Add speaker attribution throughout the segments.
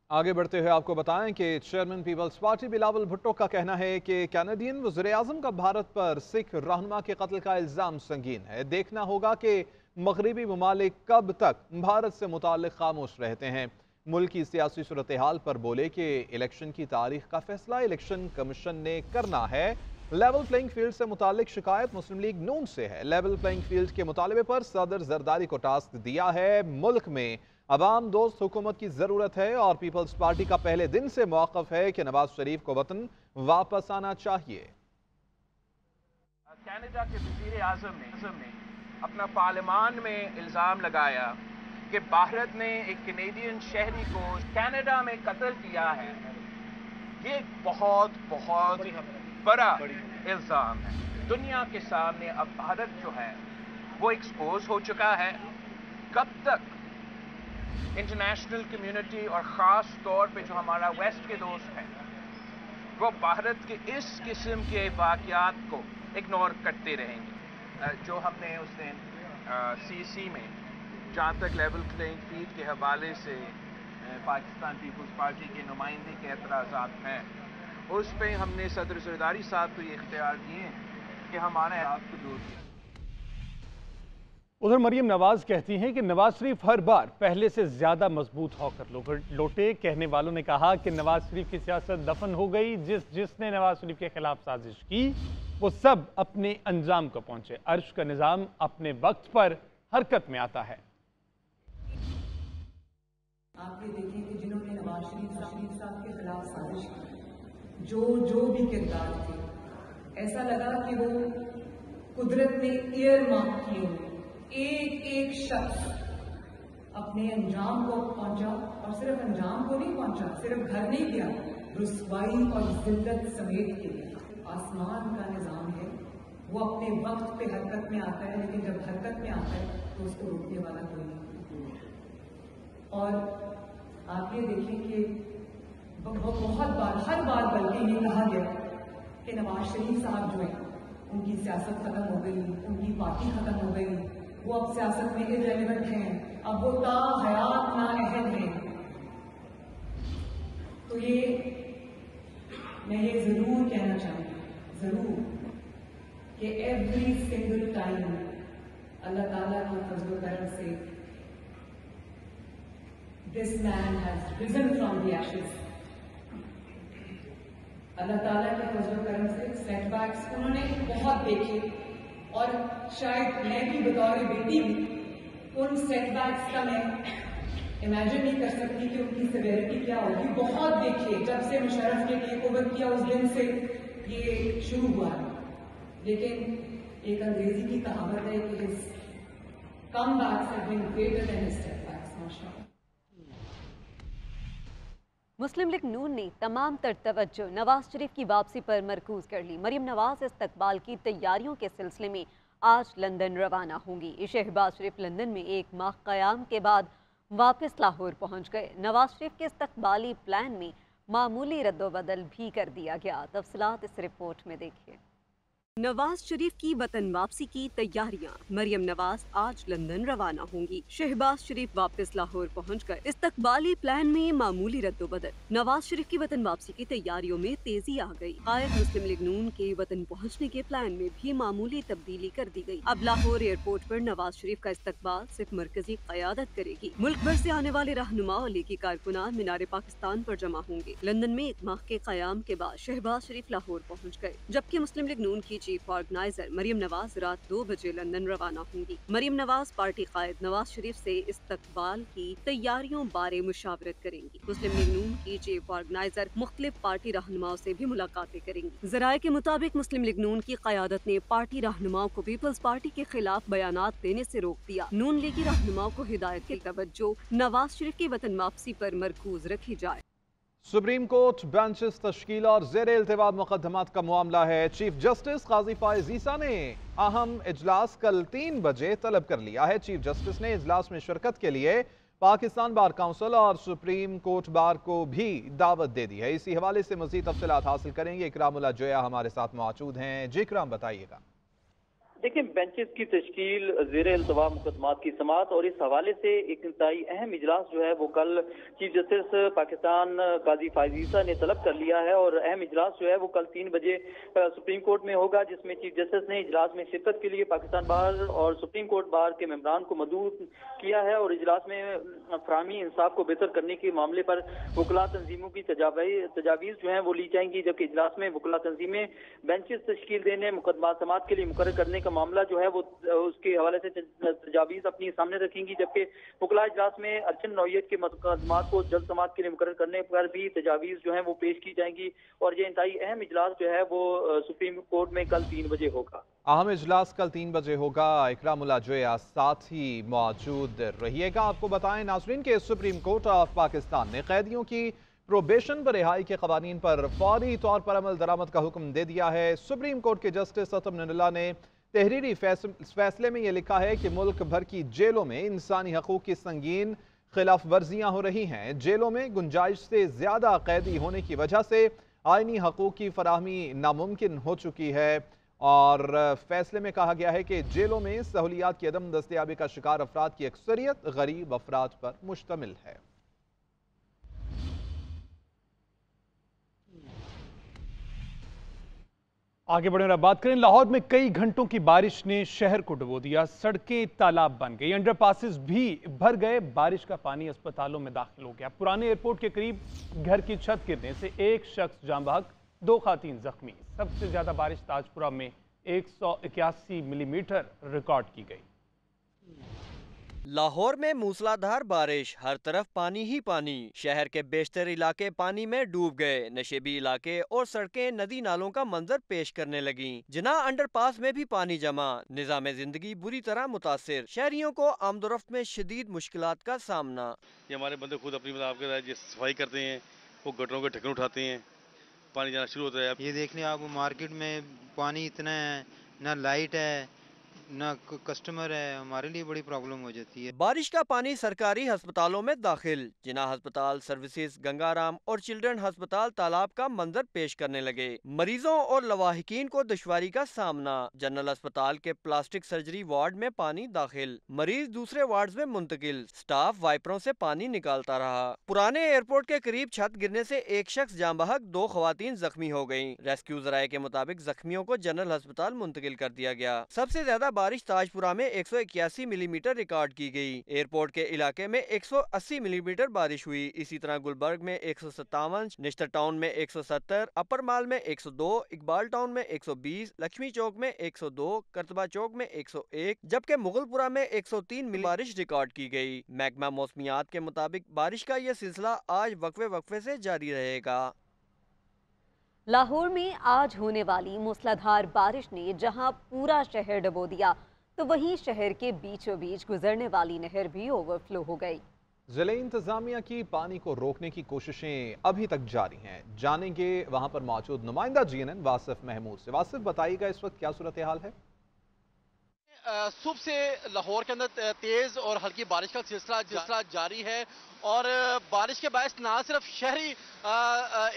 Speaker 1: आगे बढ़ते हुए आपको बताएं कि चेयरमैन पीपल्स पार्टी बिलावल भुट्टो का कहना है कि कैनेडियन वज़ीर-ए-आज़म का भारत पर सिख रहनुमा के कत्ल का इल्ज़ाम संगीन है। देखना होगा कि मगरबी ममालिक कब तक भारत से मुताल्लिक़ खामोश रहते हैं। मुल्क की सियासी सूरत हाल पर बोले कि इलेक्शन की तारीख का फैसला इलेक्शन कमीशन ने करना है। लेवल प्लेइंग फील्ड से मुताल्लिक शिकायत मुस्लिम लीग नून से है। लेवल प्लेइंग फील्ड के मुतालबे पर सदर जरदारी को टास्क दिया है। मुल्क में अवाम दोस्त हुकूमत की जरूरत है और पीपल्स पार्टी का पहले दिन से मौक़िफ़ है कि नवाज शरीफ को वतन वापस आना चाहिए।
Speaker 2: कनाडा के वज़ीर आज़म ने अपना पार्लियामान में इल्ज़ाम लगाया कि भारत ने एक कैनेडियन शहरी को कनाडा में कत्ल किया है। ये बहुत बड़ा इल्ज़ाम है। दुनिया के सामने अब भारत जो है वो एक्सपोज हो चुका है। कब तक इंटरनेशनल कम्युनिटी और ख़ास तौर पे जो हमारा वेस्ट के दोस्त हैं वो भारत के इस किस्म के वाक़यात को इग्नोर करते रहेंगे। जो हमने उस दिन सीसी में जहाँ तक लेवल प्लेइंग फील्ड के हवाले से पाकिस्तान पीपल्स पार्टी के नुमाइंदे के एतराज़ात हैं, उस पर हमने सदर जरदारी साहब को ये इख्तियार दिए कि हमारे आप को दूर किया।
Speaker 3: उधर मरियम नवाज कहती हैं कि नवाज शरीफ हर बार पहले से ज्यादा मजबूत होकर लौटे। कहने वालों ने कहा कि नवाज शरीफ की सियासत दफन हो गई। जिसने नवाज शरीफ के खिलाफ साजिश की वो सब अपने अंजाम को पहुंचे। अर्श का निजाम अपने वक्त पर हरकत में आता है।
Speaker 4: आप ये देखिए कि जिन्होंने नवाज शरीफ साहब के खिलाफ साजिश की, जो भी किरदार थे, ऐसा लगा कि वो कुदरत ने ईयर मार्क किए हुए एक शख्स अपने अंजाम को पहुंचा। और सिर्फ अंजाम को नहीं पहुंचा, सिर्फ घर नहीं गया, रुसवाई और जिल्लत समेत के लिए। आसमान का निजाम है, वो अपने वक्त पे हरकत में आता है, लेकिन जब हरकत में आता है तो उसको रोकने वाला कोई नहीं। और आप ये देखिए कि बहुत बार, हर बार बल्कि ये कहा गया कि नवाज शरीफ साहब जो है उनकी सियासत खत्म हो गई, उनकी पार्टी खत्म हो गई, वो अब सियासत में इररिलेवेंट हैं, अब वो ता हयात नाअहद हैं। तो मैं ये जरूर कहना चाहूंगी, जरूर, कि एवरी सिंगल टाइम अल्लाह ताला के फजल करम से this man has risen from the ashes. Allah ताला के फजल करम से सेटबैक्स उन्होंने बहुत देखे और शायद मैं भी बतौर बेटी भी उन सेटबैक्स का मैं इमेजिन नहीं कर सकती कि उनकी सिवियरिटी क्या होगी। बहुत देखे, जब से मुशर्रफ ने टेक ओवर किया उस दिन से ये शुरू हुआ है। लेकिन एक अंग्रेजी की कहावत है कि his comebacks have been greater than his setbacks. माशाअल्लाह।
Speaker 5: मुस्लिम लीग नून ने तमाम तर तवज्जो नवाज शरीफ की वापसी पर मरकूज कर ली। मरियम नवाज इस्तकबाल की तैयारियों के सिलसिले में आज लंदन रवाना होंगी। शहबाज शरीफ लंदन में एक माह क़याम के बाद वापस लाहौर पहुंच गए। नवाज शरीफ के इस्तकबाली प्लान में मामूली रद्दोबदल भी कर दिया गया। तफसीलात इस रिपोर्ट में देखिए। नवाज शरीफ की वतन वापसी की तैयारियां। मरियम नवाज आज लंदन रवाना होंगी। शहबाज शरीफ वापस लाहौर पहुंचकर इस्तकबाली प्लान में मामूली रद्दोबदल। नवाज शरीफ की वतन वापसी की तैयारियों में तेजी आ गई। कायद मुस्लिम लीग नून के वतन पहुंचने के प्लान में भी मामूली तब्दीली कर दी गई। अब लाहौर एयरपोर्ट पर नवाज शरीफ का इस्तकबाल सिर्फ मरकजी क़यादत करेगी। मुल्क भर से आने वाले रहनुमा और लीगी कारकुनान मीनार पाकिस्तान पर जमा होंगे। लंदन में एक माह के क़याम के बाद शहबाज शरीफ लाहौर पहुँच गए, जबकि मुस्लिम लीग नून की चीफ ऑर्गेनाइजर मरियम नवाज रात 2 बजे लंदन रवाना होंगी। मरियम नवाज पार्टी कायद नवाज शरीफ से इस्तकबाल की तैयारियों बारे मुशावरत करेंगी। मुस्लिम लीग नून की चीफ ऑर्गेनाइजर मुख्तलिफ पार्टी रहनुमाओं से भी मुलाकातें करेंगी। जराये के मुताबिक मुस्लिम लीग नून की क़यादत ने पार्टी रहनुमाओं को पीपल्स पार्टी के खिलाफ बयानात देने से रोक दिया। नून लीगी रहनुमाओं को हिदायत की तवज्जो नवाज शरीफ की वतन वापसी पर मरकूज रखी जाए।
Speaker 1: सुप्रीम कोर्ट बेंचेस तश्कील और ज़ेर इल्तिवाब मुकदमात का मामला है। चीफ जस्टिस काजी फाइज ईसा ने अहम इजलास कल 3 बजे तलब कर लिया है। चीफ जस्टिस ने इजलास में शिरकत के लिए पाकिस्तान बार काउंसिल और सुप्रीम कोर्ट बार को भी दावत दे दी है। इसी हवाले से मज़ीद तफसीलात हासिल करेंगे। इकरामुल्लाह जोया हमारे साथ मौजूद हैं। जी इकराम, बताइएगा।
Speaker 6: دیکھیں बेंचेस की तश्कील, ज़ेर अल्तवा मुकदमात की समाअत और इस हवाले से एक इंतहाई अहम इजलास जो है वो कल चीफ जस्टिस पाकिस्तान काजी फायज़ ईसा ने तलब कर लिया है और अहम इजलास जो है वो कल 3 बजे सुप्रीम कोर्ट में होगा, जिसमें चीफ जस्टिस ने इजलास में शिरकत के लिए पाकिस्तान बार और सुप्रीम कोर्ट बार के मेंबरान को मदऊ किया है और इजलास में फराहमी इंसाफ को बेहतर करने के मामले पर वकला तंजीमों की तजावीज़ जो हैं वो ली जाएंगी, जबकि इजलास में वकला तंजीमें बेंचेस तश्कील देने, मुकदमात समाअत के लिए मुकर्रर करने का मामला जो है वो उसके हवाले से तजावीज़ अपनी सामने रखेंगी, जबकि वकला इजलास में अर्चन नौयत के मुकदमात को जल्द समाअत के लिए मुकर्रर करने पर भी तजावीज़ जो है वो पेश की जाएंगी और ये इंतहाई अहम इजलास जो है वो सुप्रीम कोर्ट में कल 3 बजे होगा।
Speaker 1: अहम इजलास कल 3 बजे होगा। इकरामुल्लाह जोया साथ ही मौजूद रहिएगा। आपको बताएं नाज़रीन के सुप्रीम कोर्ट ऑफ पाकिस्तान ने कैदियों की प्रोबेशन पर रिहाई के कवानीन पर फौरी तौर पर अमल दरामद का हुक्म दे दिया है। सुप्रीम कोर्ट के जस्टिस अतमनुल्लाह ने तहरीरी फैसले में यह लिखा है कि मुल्क भर की जेलों में इंसानी हकूक़ की संगीन खिलाफ वर्जियाँ हो रही हैं। जेलों में गुंजाइश से ज़्यादा कैदी होने की वजह से आइनी हकूक़ की फराहमी नामुमकिन हो चुकी है और फैसले में कहा गया है कि जेलों में सहूलियात की अदम दस्तयाबी का शिकार अफराद की अक्सरियत गरीब अफराद पर मुश्तमिल है।
Speaker 3: आगे बढ़े और अब बात करें, लाहौर में कई घंटों की बारिश ने शहर को डुबो दिया। सड़कें तालाब बन गई, अंडरपासेस भी भर गए। बारिश का पानी अस्पतालों में दाखिल हो गया। पुराने एयरपोर्ट के करीब घर की छत गिरने से एक शख्स जाँ बहक, 2 खातीन जख्मी। सबसे ज्यादा बारिश ताजपुरा में 181 मिलीमीटर रिकॉर्ड की गई।
Speaker 7: लाहौर में मूसलाधार बारिश, हर तरफ पानी ही पानी। शहर के बेशतर इलाके पानी में डूब गए। नशेबी इलाके और सड़कें नदी नालों का मंजर पेश करने लगी। जिना अंडरपास में भी पानी जमा, निजाम जिंदगी बुरी तरह मुतासिर। शहरियों को आमदोरफ्त में शदीद मुश्किलात का सामना।
Speaker 8: ये हमारे बंदे खुद अपनी सफाई करते हैं, वो गटरों के ढक्कन उठाते हैं, पानी जाना शुरू होता है।
Speaker 9: ये देख लें आप, मार्केट में पानी इतना है, ना लाइट है ना कस्टमर है, हमारे लिए बड़ी प्रॉब्लम हो जाती है।
Speaker 7: बारिश का पानी सरकारी अस्पतालों में दाखिल। जिना अस्पताल, सर्विसेज, गंगाराम और चिल्ड्रन अस्पताल तालाब का मंजर पेश करने लगे। मरीजों और लवाहिकीन को दुश्वारी का सामना। जनरल अस्पताल के प्लास्टिक सर्जरी वार्ड में पानी दाखिल, मरीज दूसरे वार्ड में मुंतकिल। स्टाफ वाइपरों से पानी निकालता रहा। पुराने एयरपोर्ट के करीब छत गिरने से एक शख्स जाँ बहक, 2 खवातीन जख्मी हो गयी। रेस्क्यू जराये के मुताबिक जख्मियों को जनरल अस्पताल मुंतकिल कर दिया गया। सबसे ज्यादा बारिश ताजपुरा में 181 मिलीमीटर रिकॉर्ड की गई। एयरपोर्ट के इलाके में 180 मिलीमीटर बारिश हुई। इसी तरह गुलबर्ग में 157, निश्तर टाउन में 170, अपर माल में 102, इकबाल टाउन में 120, लक्ष्मी चौक में 102, करतबा चौक में 101, जबकि मुगलपुरा में 103 मिली बारिश रिकॉर्ड की गई। महकमा मौसमियात के मुताबिक बारिश का यह सिलसिला आज वक्फे से जारी रहेगा।
Speaker 5: लाहौर में आज होने वाली मूसलाधार बारिश ने जहां पूरा शहर डुबो दिया, तो वहीं शहर के बीचों बीच गुजरने वाली नहर भी ओवरफ्लो हो गई।
Speaker 1: जिले इंतजामिया की पानी को रोकने की कोशिशें अभी तक जारी हैं। जानेंगे वहां पर मौजूद नुमाइंदा GNN वासिफ महमूद से। वासिफ, बताइएगा इस वक्त क्या सूरत हाल है?
Speaker 10: सुबह से लाहौर के अंदर तेज और हल्की बारिश का सिलसिला जारी है और बारिश के बायस ना सिर्फ शहरी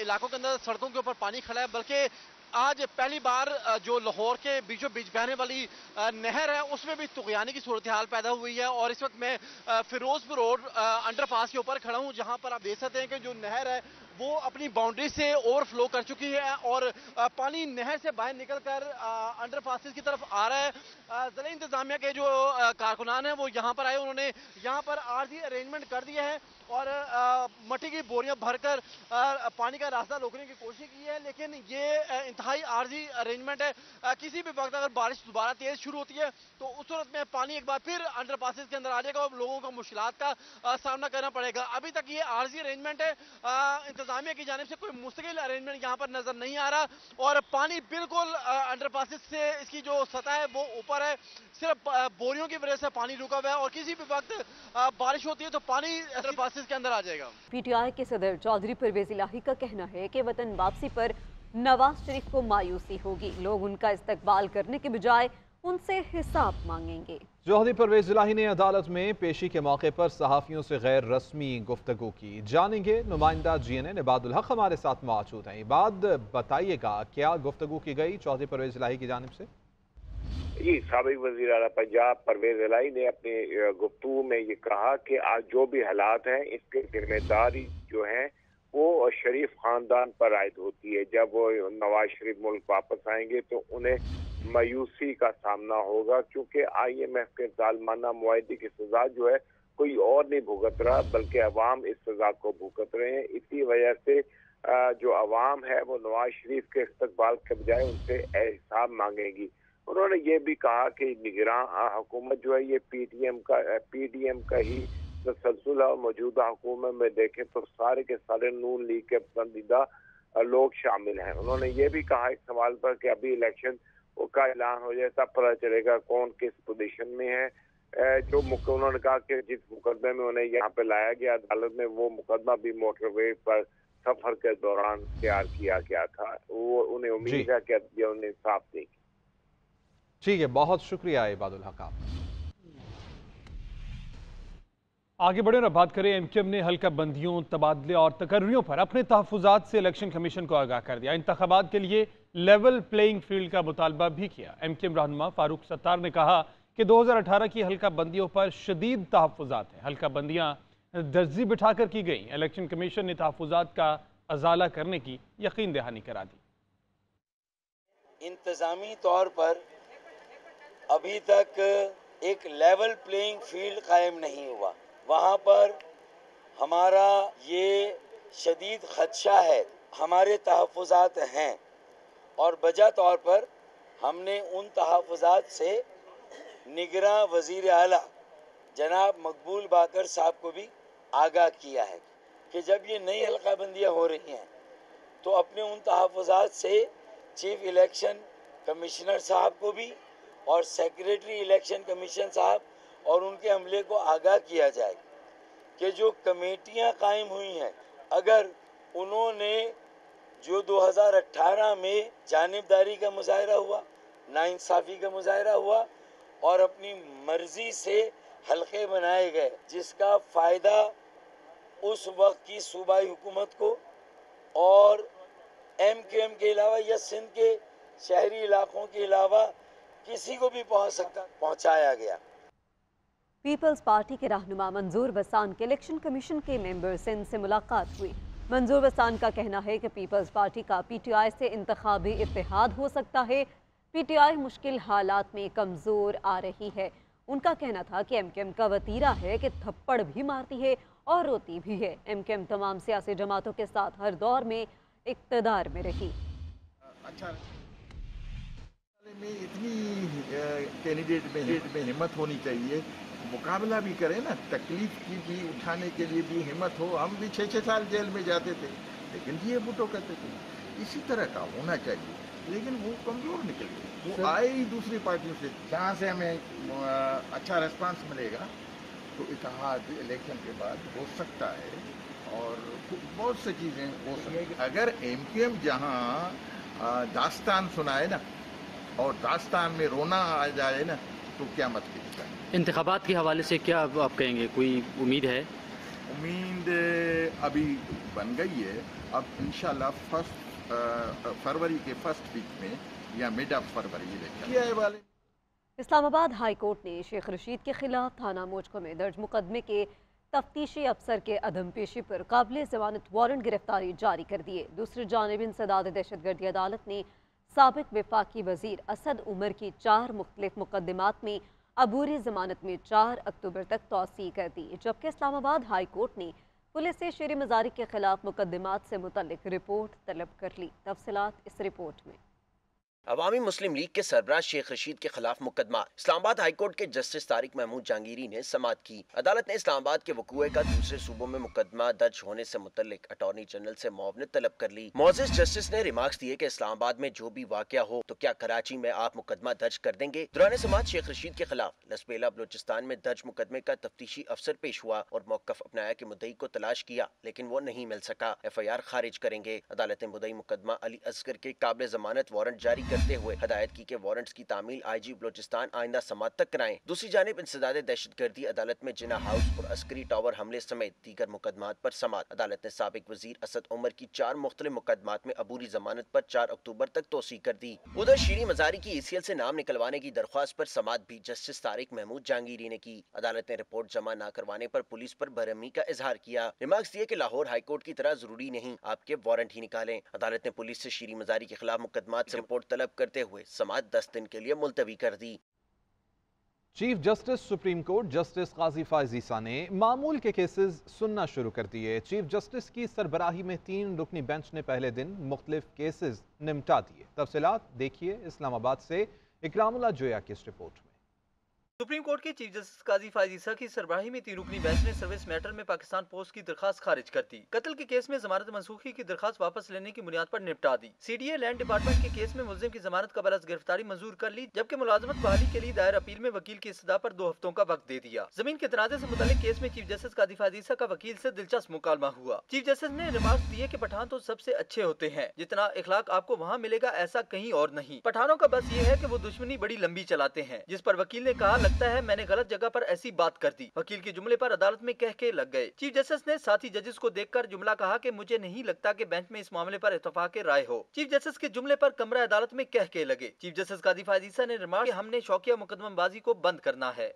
Speaker 10: इलाकों के अंदर सड़कों के ऊपर पानी खड़ा है, बल्कि आज पहली बार जो लाहौर के बीचों बीच बहने वाली नहर है उसमें भी तुगयानी की सूरत हाल पैदा हुई है। और इस वक्त मैं फिरोजपुर रोड अंडरपास के ऊपर खड़ा हूं, जहां पर आप देख सकते हैं कि जो नहर है वो अपनी बाउंड्री से ओवरफ्लो कर चुकी है और पानी नहर से बाहर निकलकर अंडरपासेस की तरफ आ रहा है। जिला इंतजामिया के जो कारकुनान हैं वो यहाँ पर आए, उन्होंने यहाँ पर आरजी अरेंजमेंट कर दिया है और मट्टी की बोरियां भरकर पानी का रास्ता रोकने की कोशिश की है, लेकिन ये इंतहाई आरजी अरेंजमेंट है। किसी भी वक्त अगर बारिश दोबारा तेज शुरू होती है तो उस सूरत में पानी एक बार फिर अंडरपासेस के अंदर आ जाएगा और लोगों को मुश्किलात का सामना करना पड़ेगा। अभी तक ये आरजी अरेंजमेंट है, इंतजामिया की जानिब से कोई मुस्तकिल अरेंजमेंट यहाँ पर नजर नहीं आ रहा और पानी बिल्कुल अंडरपासेस से इसकी जो सतह है वो ऊपर है। सिर्फ बोरियों की वजह से पानी रुका हुआ है और किसी भी वक्त बारिश होती है तो पानी अंडरपासेस के अंदर आ जाएगा।
Speaker 5: PTI के सदर चौधरी परवेज इलाही का कहना है कि वतन वापसी पर नवाज शरीफ को मायूसी होगी। लोग उनका इस्तकबाल करने के बजाय उनसे हिसाब मांगेंगे।
Speaker 1: चौधरी परवेज इलाही ने अदालत में पेशी के मौके पर सहाफियों से गैर रस्मी गुफ्तगू की। जानेंगे नुमाइंदा GNN इबादुल हक हमारे साथ मौजूद हैं। इबाद, बताइएगा क्या गुफ्तगू की गई चौधरी परवेज इलाही की जानिब से?
Speaker 11: जी, साबिक वज़ीर आला पंजाब परवेज इलाही ने अपनी गुफ्तगू में ये कहा कि आज जो भी हालात हैं इसकी जिम्मेदारी जो है वो शरीफ खानदान पर आयद होती है। जब वो नवाज शरीफ मुल्क वापस आएंगे तो उन्हें मायूसी का सामना होगा, क्योंकि IMF के जालमाना मुआहदे की सजा जो है कोई और नहीं भुगत रहा बल्कि अवाम इस सजा को भुगत रहे हैं। इसी वजह से जो अवाम है वो नवाज शरीफ के इस्तकबाल के बजाय उनसे हिसाब मांगेगी। उन्होंने ये भी कहा कि निगरान हुकूमत जो है ये PDM का ही तसलसल है और मौजूदा हुकूमत में देखें तो सारे के सारे नून लीग के पसंदीदा लोग शामिल हैं। उन्होंने ये भी कहा इस सवाल पर कि अभी इलेक्शन का ऐलान हो जाए तब पता चलेगा कौन किस पोजीशन में है। उन्होंने कहा कि जिस मुकदमे में उन्हें यहाँ पे लाया गया अदालत में, वो मुकदमा भी मोटरवे पर सफर के दौरान तैयार किया गया था। वो उन्हें उम्मीद है कि उन्हें इंसाफ देगी।
Speaker 1: ठीक है, बहुत शुक्रिया इबादुल हक।
Speaker 3: आगे बढ़े और बात करें। MKM ने हल्का बंदियों, तबादले और तकर्रियों पर अपने तहफ़्फ़ुज़ात से इलेक्शन कमीशन को आगाह कर दिया। इंतख़ाबात के लिए लेवल प्लेइंग फील्ड का मुतालबा भी किया। MKM रहनुमा फारूक सत्तार ने कहा कि 2018 की हल्का बंदियों पर शदीद तहफ़्फ़ुज़ात हैं। हल्का बंदियाँ दर्जी बिठाकर की गई। इलेक्शन कमीशन ने तहफ़्फ़ुज़ात का अजाला करने की यकीन दहानी करा दी।
Speaker 12: इंतज़ामी तौर पर अभी तक एक लेवल प्लेइंग फील्ड कायम नहीं हुआ। वहाँ पर हमारा ये शदीद खदशा है। हमारे तहफ़्फ़ुज़ात हैं और बजा तौर पर हमने उन तहफ़्फ़ुज़ात से निगरां वज़ीर आला जनाब मकबूल बाकर साहब को भी आगाह किया है कि जब ये नई हल्का बंदियाँ हो रही हैं तो अपने उन तहफ़्फ़ुज़ात से चीफ इलेक्शन कमिश्नर साहब को भी और सेक्रेटरी इलेक्शन कमीशन साहब और उनके अमले को आगाह किया जाए कि जो कमेटियां कायम हुई हैं, अगर उन्होंने जो 2018 में जानिबदारी का मुजाहरा हुआ, नाइंसाफ़ी का मुजाहरा हुआ और अपनी मर्जी से हल्के बनाए गए, जिसका फ़ायदा उस वक्त की सूबाई हुकूमत को और MKM के अलावा या सिंध के शहरी इलाकों के अलावा किसी को भी पहुंचाया गया।
Speaker 5: पीपल्स पार्टी के रहनुमा मंजूर वसान के इलेक्शन कमीशन के मेंबर सिंध से मुलाकात हुई। मंजूर वसान का कहना है कि पीपल्स पार्टी का PTI से इंतखाबी इत्तेहाद हो सकता है। PTI मुश्किल हालात में कमज़ोर आ रही है। उनका कहना था कि MKM का वतीरा है कि थप्पड़ भी मारती है और रोती भी है। MKM तमाम सियासी जमातों के साथ हर दौर में इक़्तिदार में रही।
Speaker 13: अच्छा में इतनी कैंडिडेट में हिम्मत होनी चाहिए, मुकाबला भी करें ना, तकलीफ की भी उठाने के लिए भी हिम्मत हो। हम भी 6-6 साल जेल में जाते थे लेकिन ये बूटो करते थे। इसी तरह का होना चाहिए, लेकिन वो कमज़ोर निकल गए। वो आए ही दूसरी पार्टियों से, जहाँ से हमें अच्छा रिस्पांस मिलेगा तो इत्तेहाद इलेक्शन के बाद हो सकता है और बहुत सी चीज़ें हो सकती हैं। अगर MKM जहाँ दास्तान सुनाए ना और दास्तान में रोना आ जाए ना तो क्या मत कीजिएगा।
Speaker 14: इंतखाबात के हवाले से क्या आप कहेंगे, कोई उम्मीद है?
Speaker 13: उम्मीद अभी बन गई है। अब इंशाल्लाह फरवरी के फर्स्ट वीक में या मिड ऑफ फरवरी इलेक्शन वाले।
Speaker 5: इस्लामाबाद हाई कोर्ट ने शेख रशीद के खिलाफ थाना मोजको में दर्ज मुकदमे के तफ्तीशी अफसर के अदम पेशी पर काबिल ज़मानत वारंट गिरफ्तारी जारी कर दिए। दूसरी जानिब इंसदाद दहशतगर्दी अदालत ने साबिक वफाकी वजीर असद उमर की 4 मुख्तलिफ मुकदमात में अबूरी ज़मानत में 4 अक्टूबर तक तौसी कर दी, जबकि इस्लामाबाद हाई कोर्ट ने पुलिस से शेर मजारी के खिलाफ मुकदमात से मुतल्लिक रिपोर्ट तलब कर ली। तफसीलात इस रिपोर्ट में।
Speaker 15: अवामी मुस्लिम लीग के सरबराह शेख रशीद के खिलाफ मुकदमा इस्लामाबाद हाई कोर्ट के जस्टिस तारिक महमूद जहांगीरी ने समाअत की। अदालत ने इस्लामाबाद के वकूए का दूसरे सूबों में मुकदमा दर्ज होने से मुतल्लिक अटॉर्नी जनरल से मुआवनत तलब कर ली। मोअज़्ज़िज़ जस्टिस ने रिमार्क्स दिए कि इस्लामाबाद में जो भी वाकया हो तो क्या कराची में आप मुकदमा दर्ज कर देंगे। दौरान समाअत शेख रशीद के खिलाफ लसबेला बलोचिस्तान में दर्ज मुकदमे का तफ्तीशी अफसर पेश हुआ और मौक़िफ़ अपनाया कि मुद्दई को तलाश किया लेकिन वो नहीं मिल सका, FIR खारिज करेंगे। अदालत ने मुद्दई मुकदमा अली असगर के काबिल ज़मानत वारंट जारी करते हुए हदायत की कि वारंट्स की तामील IG बलोचिस्तान आइंदा समात तक कराएं। दूसरी जानिब इंसदाद दहशतगर्दी अदालत में जिना हाउस और अस्करी टावर हमले समेत दीगर मुकदमात पर समात। अदालत ने साबिक वजीर असद उमर की 4 मुख्तलिफ मुकदमात में अबूरी जमानत पर 4 अक्टूबर तक तोसी कर दी। उधर शीरी मजारी की ECL से नाम निकलवाने की दरख्वास्त पर समात भी जस्टिस तारिक महमूद जहांगीरी ने की। अदालत ने रिपोर्ट जमा न करवाने पर पुलिस पर बरहमी का इजहार किया। रिमार्क्स दिए कि लाहौर हाईकोर्ट की तरह जरूरी नहीं, आपके वारंट ही निकालें। अदालत ने पुलिस से शीरी मजारी के खिलाफ मुकदमात से रिपोर्ट तलब करते हुए समात 10 दिन के लिए मुलतवी कर दी।
Speaker 1: Chief justice supreme court justice Qazi Faez Isa ने मामूल के केसेस सुनना शुरू कर दिए। चीफ जस्टिस की सरबराही में 3 रुकनी बेंच ने पहले दिन मुख्तलिफ केसेस निपटा दिए। तफसीलात देखिए इस्लामाबाद से इकरामुल्लाह जोया की इस रिपोर्ट में।
Speaker 16: सुप्रीम कोर्ट के चीफ जस्टिस काजी फायज ईसा की सरबराही में 3 रुकनी बेंच ने सर्विस मैटर में पाकिस्तान पोस्ट की दरखास्त खारिज कर दी। कत्ल के केस में जमानत मनसूखी की दरखास्त वापस लेने की बुनियाद पर निपटा दी। CDA लैंड डिपार्टमेंट के केस में मुलजिम की जमानत कबल अज गिरफ्तारी मंजूर कर ली, जबकि मुलाजमत बहाली के लिए दायर अपील में वकील की इस्तदा पर 2 हफ्तों का वक्त दे दिया। जमीन के तनाजे से मुतालिक केस में चीफ जस्टिस काजी फायज ईसा का वकील से दिलचस्प मुकालमा हुआ। चीफ जस्टिस ने रिमार्क्स दिए कि पठान तो सबसे अच्छे होते हैं, जितना इखलाक आपको वहाँ मिलेगा ऐसा कहीं और नहीं। पठानों का बस ये है कि वो दुश्मनी बड़ी लंबी चलाते हैं। जिस पर वकील ने कहा, लगता है मैंने गलत जगह पर ऐसी बात कर दी। वकील के जुमले पर अदालत में कह के लग गए। चीफ जस्टिस ने साथी जजेस को देखकर जुमला कहा कि मुझे नहीं लगता कि बेंच में इस मामले पर इत्तफाक राय हो। चीफ जस्टिस के जुमले पर कमरा अदालत में कह के लगे। चीफ जस्टिस काजी फायज ईसा ने रिमार्क, हमने शौकिया मुकदमेबाजी को बंद करना है।